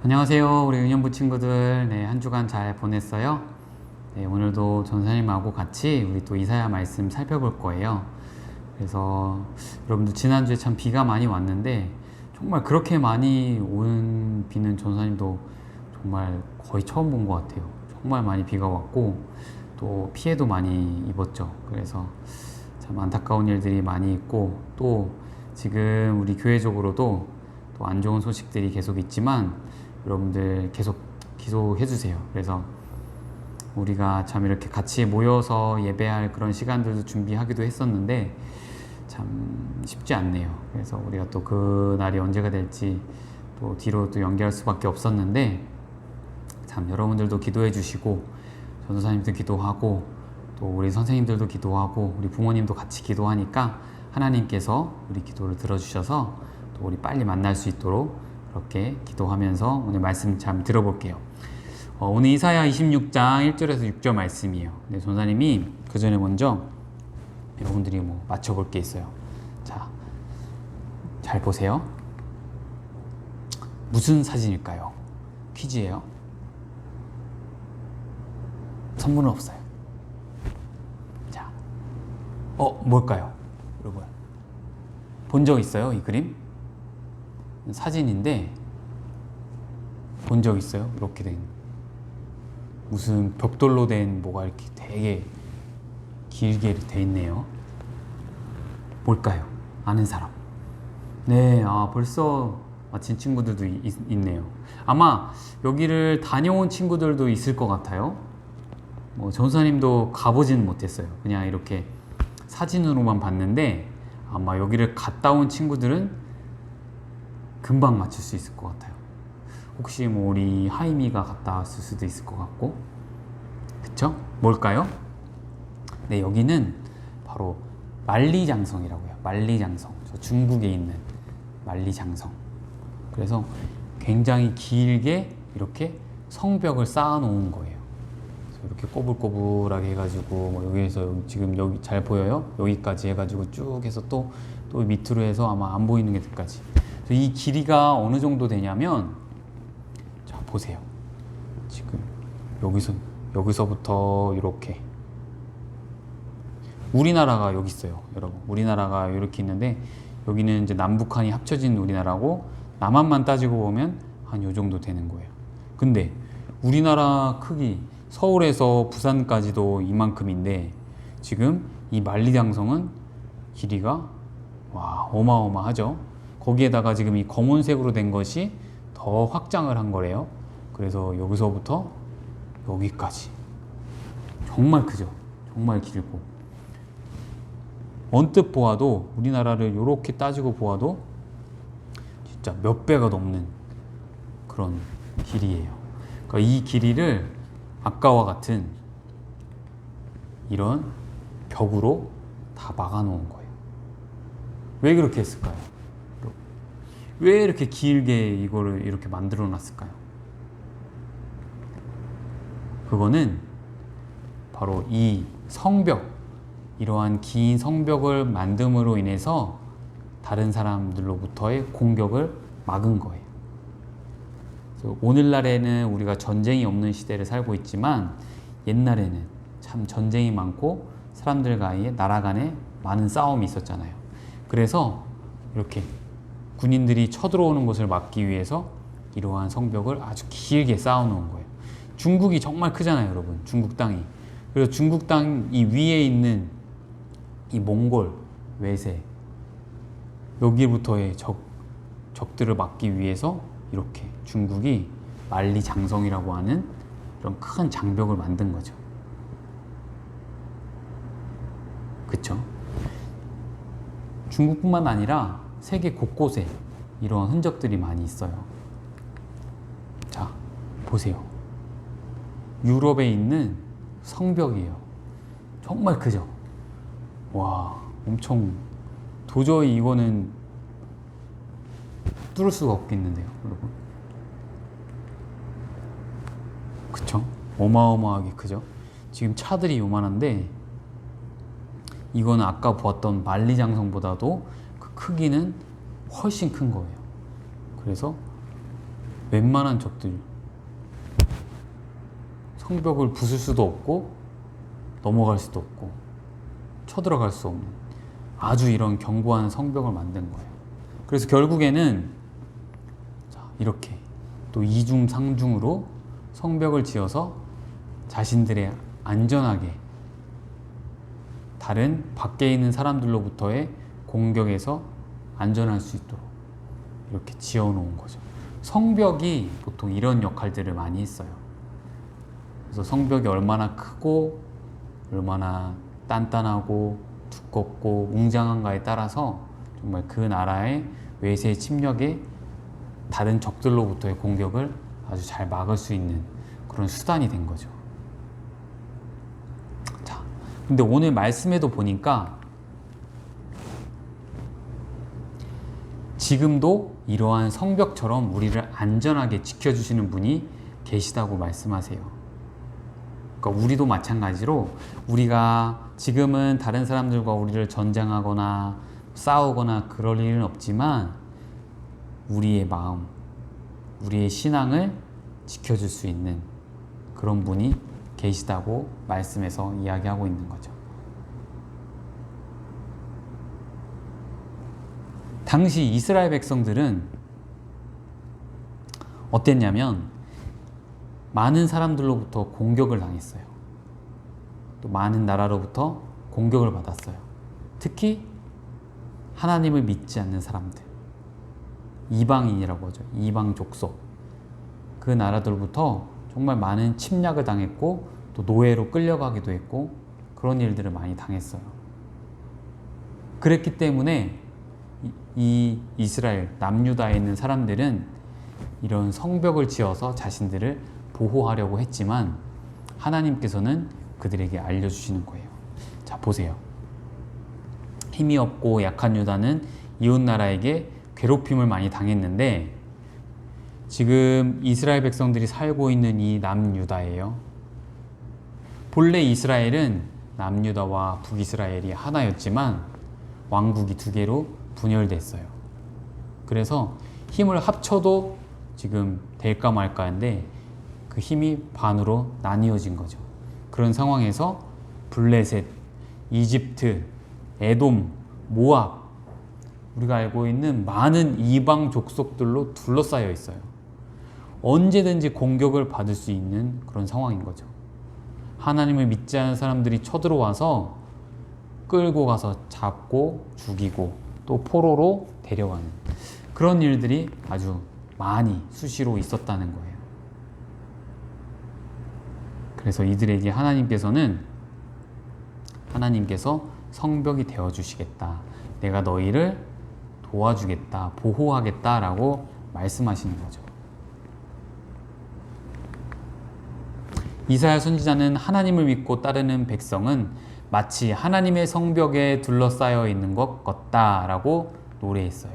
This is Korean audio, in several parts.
안녕하세요, 우리 은연부 친구들. 네, 한 주간 잘 보냈어요? 네, 오늘도 전사님하고 같이 우리 또 이사야 말씀 살펴볼 거예요. 그래서 여러분들 지난주에 참 비가 많이 왔는데 정말 그렇게 많이 온 비는 전사님도 정말 거의 처음 본 것 같아요. 정말 많이 비가 왔고 또 피해도 많이 입었죠. 그래서 참 안타까운 일들이 많이 있고 또 지금 우리 교회적으로도 또 안 좋은 소식들이 계속 있지만 여러분들 계속 기도해 주세요. 그래서 우리가 참 이렇게 같이 모여서 예배할 그런 시간들도 준비하기도 했었는데 참 쉽지 않네요. 그래서 우리가 또 그 날이 언제가 될지 또 뒤로 또 연기할 수밖에 없었는데 참 여러분들도 기도해 주시고 전도사님도 기도하고 또 우리 선생님들도 기도하고 우리 부모님도 같이 기도하니까 하나님께서 우리 기도를 들어주셔서 또 우리 빨리 만날 수 있도록 그렇게 기도하면서 오늘 말씀 참 들어볼게요. 오늘 이사야 26장 1절에서 6절 말씀이에요. 근데 전사님이 그 전에 먼저 여러분들이 맞춰볼 게 있어요. 자, 잘 보세요. 무슨 사진일까요? 퀴즈예요. 선물은 없어요. 자, 뭘까요? 여러분, 본 적 있어요? 이 그림? 사진인데 본 적 있어요? 이렇게 된 무슨 벽돌로 된 뭐가 이렇게 되게 길게 돼 있네요. 뭘까요? 아는 사람? 네, 벌써 마친 친구들도 있네요. 아마 여기를 다녀온 친구들도 있을 것 같아요. 전사님도 가보지는 못했어요. 그냥 이렇게 사진으로만 봤는데 아마 여기를 갔다 온 친구들은 금방 맞출 수 있을 것 같아요. 혹시 우리 하임이가 갔다 왔을 수도 있을 것 같고, 그쵸? 뭘까요? 네, 여기는 바로 만리장성이라고요. 만리장성. 저 중국에 있는 만리장성. 그래서 굉장히 길게 이렇게 성벽을 쌓아 놓은 거예요. 그래서 이렇게 꼬불꼬불하게 해가지고 여기에서 지금 여기 잘 보여요? 여기까지 해가지고 쭉 해서 또 밑으로 해서 아마 안 보이는 게 끝까지. 이 길이가 어느 정도 되냐면, 자 보세요. 지금 여기서부터 이렇게 우리나라가 여기 있어요, 여러분. 우리나라가 이렇게 있는데 여기는 이제 남북한이 합쳐진 우리나라고 남한만 따지고 보면 한 요 정도 되는 거예요. 근데 우리나라 크기 서울에서 부산까지도 이만큼인데 지금 이 만리장성은 길이가 와 어마어마하죠. 거기에다가 지금 이 검은색으로 된 것이 더 확장을 한 거래요. 그래서 여기서부터 여기까지 정말 크죠. 정말 길고 언뜻 보아도 우리나라를 이렇게 따지고 보아도 진짜 몇 배가 넘는 그런 길이에요. 그러니까 이 길이를 아까와 같은 이런 벽으로 다 막아 놓은 거예요. 왜 그렇게 했을까요? 왜 이렇게 길게 이거를 이렇게 만들어 놨을까요? 그거는 바로 이 성벽, 이러한 긴 성벽을 만듦으로 인해서 다른 사람들로부터의 공격을 막은 거예요. 그래서 오늘날에는 우리가 전쟁이 없는 시대를 살고 있지만 옛날에는 참 전쟁이 많고 사람들과의 나라 간에 많은 싸움이 있었잖아요. 그래서 이렇게 군인들이 쳐들어오는 것을 막기 위해서 이러한 성벽을 아주 길게 쌓아놓은 거예요. 중국이 정말 크잖아요, 여러분. 중국 땅이. 그래서 중국 땅 이 위에 있는 이 몽골, 외세, 여기부터의 적들을 막기 위해서 이렇게 중국이 만리장성이라고 하는 그런 큰 장벽을 만든 거죠. 그쵸? 중국뿐만 아니라 세계 곳곳에 이러한 흔적들이 많이 있어요. 자, 보세요. 유럽에 있는 성벽이에요. 정말 크죠? 와, 엄청 도저히 이거는 뚫을 수가 없겠는데요, 여러분. 그쵸? 어마어마하게 크죠? 지금 차들이 요만한데 이거는 아까 보았던 만리장성보다도 그 크기는 훨씬 큰 거예요. 그래서 웬만한 적들 성벽을 부술 수도 없고 넘어갈 수도 없고 쳐들어갈 수 없는 아주 이런 견고한 성벽을 만든 거예요. 그래서 결국에는 이렇게 또 이중 상중으로 성벽을 지어서 자신들의 안전하게 다른 밖에 있는 사람들로부터의 공격에서 안전할 수 있도록 이렇게 지어놓은 거죠. 성벽이 보통 이런 역할들을 많이 했어요. 그래서 성벽이 얼마나 크고 얼마나 단단하고 두껍고 웅장한가에 따라서 정말 그 나라의 외세 침략에 다른 적들로부터의 공격을 아주 잘 막을 수 있는 그런 수단이 된 거죠. 자, 근데 오늘 말씀에도 보니까 지금도 이러한 성벽처럼 우리를 안전하게 지켜주시는 분이 계시다고 말씀하세요. 그러니까 우리도 마찬가지로 우리가 지금은 다른 사람들과 우리를 전쟁하거나 싸우거나 그럴 일은 없지만 우리의 마음, 우리의 신앙을 지켜줄 수 있는 그런 분이 계시다고 말씀에서 이야기하고 있는 거죠. 당시 이스라엘 백성들은 어땠냐면 많은 사람들로부터 공격을 당했어요. 또 많은 나라로부터 공격을 받았어요. 특히 하나님을 믿지 않는 사람들, 이방인이라고 하죠. 이방 족속. 그 나라들로부터 정말 많은 침략을 당했고 또 노예로 끌려가기도 했고 그런 일들을 많이 당했어요. 그랬기 때문에 이 이스라엘 남유다에 있는 사람들은 이런 성벽을 지어서 자신들을 보호하려고 했지만 하나님께서는 그들에게 알려주시는 거예요. 자, 보세요. 힘이 없고 약한 유다는 이웃나라에게 괴롭힘을 많이 당했는데 지금 이스라엘 백성들이 살고 있는 이 남유다예요. 본래 이스라엘은 남유다와 북이스라엘이 하나였지만 왕국이 두 개로 분열됐어요. 그래서 힘을 합쳐도 지금 될까 말까 한데 그 힘이 반으로 나뉘어진 거죠. 그런 상황에서 블레셋, 이집트, 에돔, 모압, 우리가 알고 있는 많은 이방 족속들로 둘러싸여 있어요. 언제든지 공격을 받을 수 있는 그런 상황인 거죠. 하나님을 믿지 않는 사람들이 쳐들어와서 끌고 가서 잡고 죽이고 또 포로로 데려가는 그런 일들이 아주 많이 수시로 있었다는 거예요. 그래서 이들에게 하나님께서 성벽이 되어주시겠다. 내가 너희를 도와주겠다. 보호하겠다. 라고 말씀하시는 거죠. 이사야 선지자는 하나님을 믿고 따르는 백성은 마치 하나님의 성벽에 둘러싸여 있는 것 같다라고 노래했어요.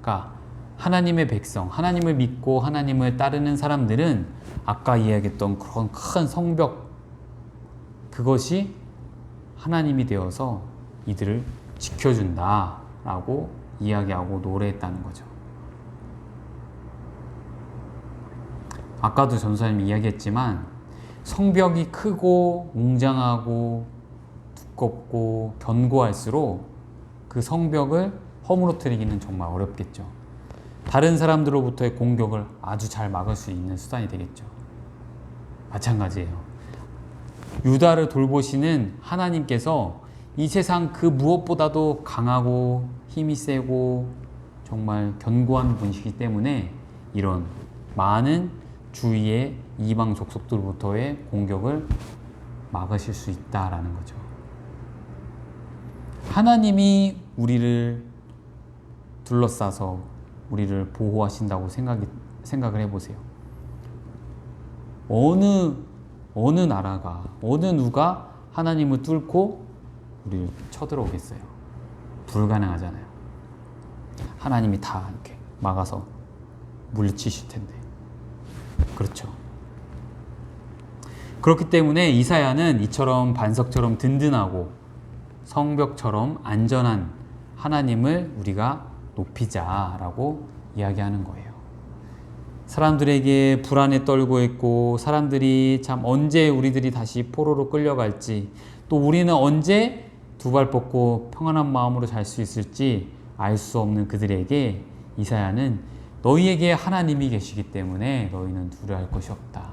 그러니까 하나님의 백성, 하나님을 믿고 하나님을 따르는 사람들은 아까 이야기했던 그런 큰 성벽, 그것이 하나님이 되어서 이들을 지켜준다라고 이야기하고 노래했다는 거죠. 아까도 전사님이 이야기했지만 성벽이 크고 웅장하고 두껍고 견고할수록 그 성벽을 허물어뜨리기는 정말 어렵겠죠. 다른 사람들로부터의 공격을 아주 잘 막을 수 있는 수단이 되겠죠. 마찬가지예요. 유다를 돌보시는 하나님께서 이 세상 그 무엇보다도 강하고 힘이 세고 정말 견고한 분이시기 때문에 이런 많은 주위의 이방 족속들로부터의 공격을 막으실 수 있다라는 거죠. 하나님이 우리를 둘러싸서 우리를 보호하신다고 생각을 해보세요. 어느 나라가, 어느 누가 하나님을 뚫고 우리를 쳐들어오겠어요? 불가능하잖아요. 하나님이 다 이렇게 막아서 물리치실 텐데. 그렇죠. 그렇기 때문에 이사야는 이처럼 반석처럼 든든하고 성벽처럼 안전한 하나님을 우리가 높이자라고 이야기하는 거예요. 사람들에게 불안에 떨고 있고, 사람들이 참 언제 우리들이 다시 포로로 끌려갈지, 또 우리는 언제 두 발 뻗고 평안한 마음으로 잘 수 있을지 알 수 없는 그들에게 이사야는 너희에게 하나님이 계시기 때문에 너희는 두려워할 것이 없다.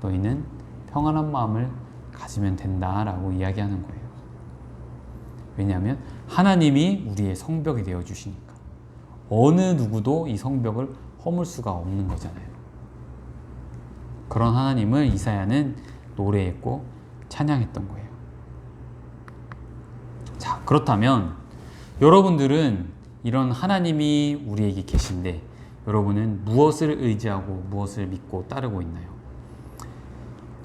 너희는 평안한 마음을 가지면 된다라고 이야기하는 거예요. 왜냐하면 하나님이 우리의 성벽이 되어 주시니까. 어느 누구도 이 성벽을 허물 수가 없는 거잖아요. 그런 하나님을 이사야는 노래했고 찬양했던 거예요. 자, 그렇다면 여러분들은 이런 하나님이 우리에게 계신데 여러분은 무엇을 의지하고 무엇을 믿고 따르고 있나요?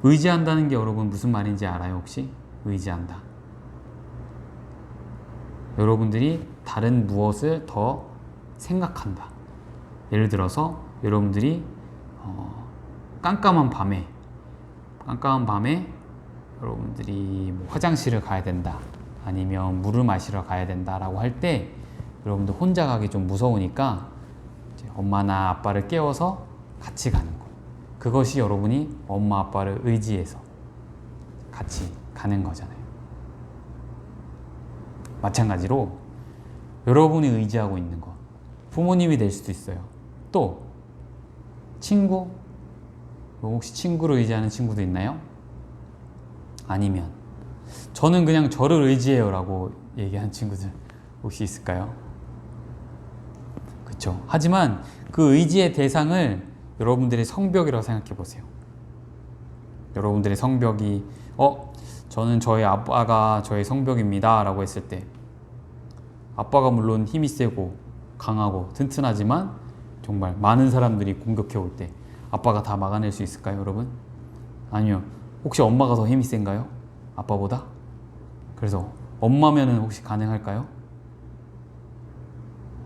의지한다는 게 여러분 무슨 말인지 알아요, 혹시? 의지한다. 여러분들이 다른 무엇을 더 생각한다. 예를 들어서 여러분들이 깜깜한 밤에 여러분들이 뭐 화장실을 가야 된다, 아니면 물을 마시러 가야 된다라고 할 때 여러분들 혼자 가기 좀 무서우니까 이제 엄마나 아빠를 깨워서 같이 가는 거예요. 그것이 여러분이 엄마 아빠를 의지해서 같이 가는 거잖아요. 마찬가지로 여러분이 의지하고 있는 것, 부모님이 될 수도 있어요. 또 친구, 혹시 친구를 의지하는 친구도 있나요? 아니면 저는 그냥 저를 의지해요 라고 얘기하는 친구들 혹시 있을까요? 그렇죠. 하지만 그 의지의 대상을 여러분들의 성벽이라고 생각해 보세요. 여러분들의 성벽이 저는 저희 아빠가 저의 성벽입니다 라고 했을 때, 아빠가 물론 힘이 세고 강하고 튼튼하지만 정말 많은 사람들이 공격해 올 때 아빠가 다 막아낼 수 있을까요, 여러분? 아니요. 혹시 엄마가 더 힘이 센가요? 아빠보다? 그래서 엄마면은 혹시 가능할까요?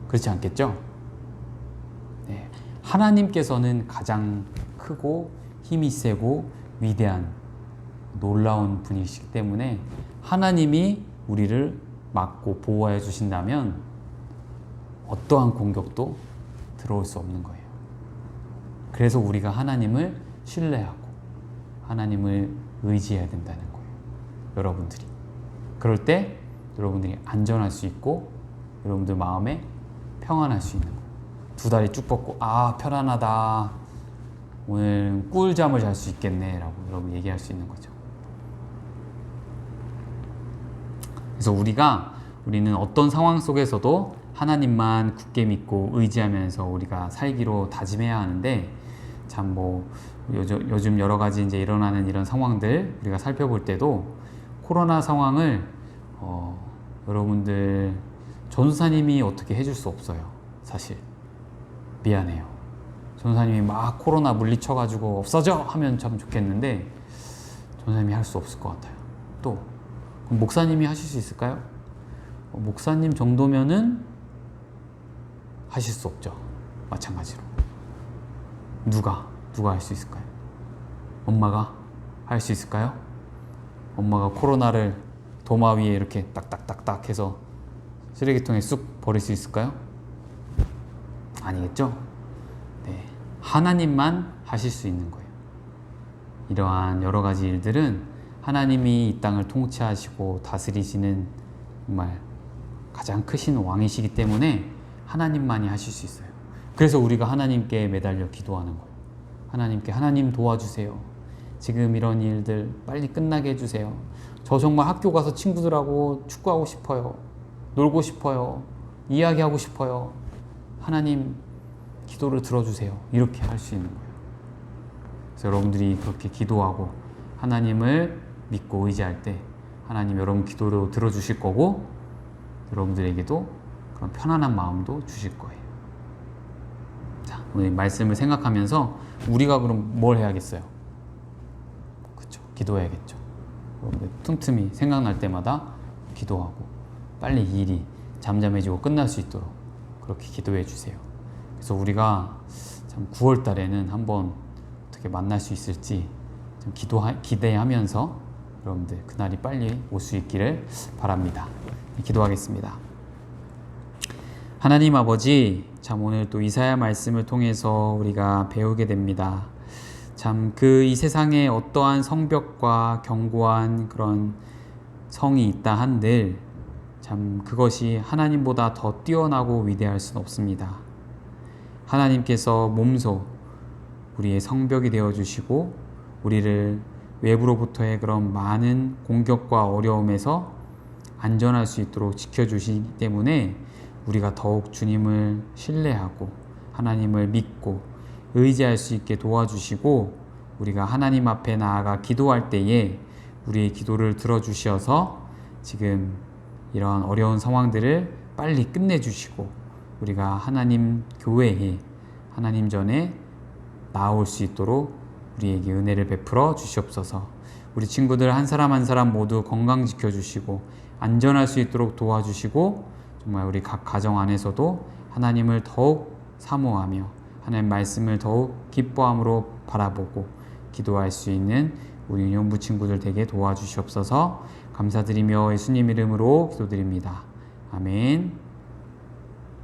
그렇지 않겠죠? 네. 하나님께서는 가장 크고 힘이 세고 위대한 놀라운 분이시기 때문에 하나님이 우리를 막고 보호해 주신다면 어떠한 공격도 들어올 수 없는 거예요. 그래서 우리가 하나님을 신뢰하고 하나님을 의지해야 된다는 거예요. 여러분들이. 그럴 때 여러분들이 안전할 수 있고 여러분들 마음에 평안할 수 있는 거예요. 두 다리 쭉 뻗고 편안하다, 오늘 꿀잠을 잘 수 있겠네 라고 여러분 얘기할 수 있는 거죠. 그래서 우리는 어떤 상황 속에서도 하나님만 굳게 믿고 의지하면서 우리가 살기로 다짐해야 하는데, 참 요즘 여러 가지 이제 일어나는 이런 상황들 우리가 살펴볼 때도 코로나 상황을 여러분들 전도사님이 어떻게 해줄 수 없어요. 사실 미안해요. 전도사님이 막 코로나 물리쳐가지고 없어져 하면 참 좋겠는데 전도사님이 할 수 없을 것 같아요. 또 그럼 목사님이 하실 수 있을까요? 목사님 정도면은 하실 수 없죠. 마찬가지로 누가 할 수 있을까요? 엄마가 할 수 있을까요? 엄마가 코로나를 도마 위에 이렇게 딱딱딱딱 해서 쓰레기통에 쑥 버릴 수 있을까요? 아니겠죠? 네, 하나님만 하실 수 있는 거예요. 이러한 여러 가지 일들은 하나님이 이 땅을 통치하시고 다스리시는 정말 가장 크신 왕이시기 때문에 하나님만이 하실 수 있어요. 그래서 우리가 하나님께 매달려 기도하는 거예요. 하나님 도와주세요. 지금 이런 일들 빨리 끝나게 해주세요. 저 정말 학교 가서 친구들하고 축구하고 싶어요. 놀고 싶어요. 이야기하고 싶어요. 하나님 기도를 들어주세요. 이렇게 할 수 있는 거예요. 그래서 여러분들이 그렇게 기도하고 하나님을 믿고 의지할 때 하나님 여러분 기도를 들어주실 거고 여러분들에게도 그런 편안한 마음도 주실 거예요. 자, 오늘 말씀을 생각하면서 우리가 그럼 뭘 해야겠어요? 그렇죠. 기도해야겠죠. 여러분들 틈틈이 생각날 때마다 기도하고 빨리 이 일이 잠잠해지고 끝날 수 있도록 그렇게 기도해 주세요. 그래서 우리가 참 9월 달에는 한번 어떻게 만날 수 있을지 좀 기대하면서 여러분들 그날이 빨리 올 수 있기를 바랍니다. 기도하겠습니다. 하나님 아버지, 참 오늘 또 이사야 말씀을 통해서 우리가 배우게 됩니다. 참 이 세상에 어떠한 성벽과 견고한 그런 성이 있다 한들 참 그것이 하나님보다 더 뛰어나고 위대할 수는 없습니다. 하나님께서 몸소 우리의 성벽이 되어주시고 우리를 외부로부터의 그런 많은 공격과 어려움에서 안전할 수 있도록 지켜주시기 때문에 우리가 더욱 주님을 신뢰하고 하나님을 믿고 의지할 수 있게 도와주시고 우리가 하나님 앞에 나아가 기도할 때에 우리의 기도를 들어주셔서 지금 이런 어려운 상황들을 빨리 끝내주시고 우리가 하나님 교회에 하나님 전에 나아올 수 있도록 우리에게 은혜를 베풀어 주시옵소서. 우리 친구들 한 사람 한 사람 모두 건강 지켜주시고 안전할 수 있도록 도와주시고 정말 우리 각 가정 안에서도 하나님을 더욱 사모하며 하나님 말씀을 더욱 기뻐함으로 바라보고 기도할 수 있는 우리 유년부 친구들 되게 도와주시옵소서. 감사드리며 예수님 이름으로 기도드립니다. 아멘.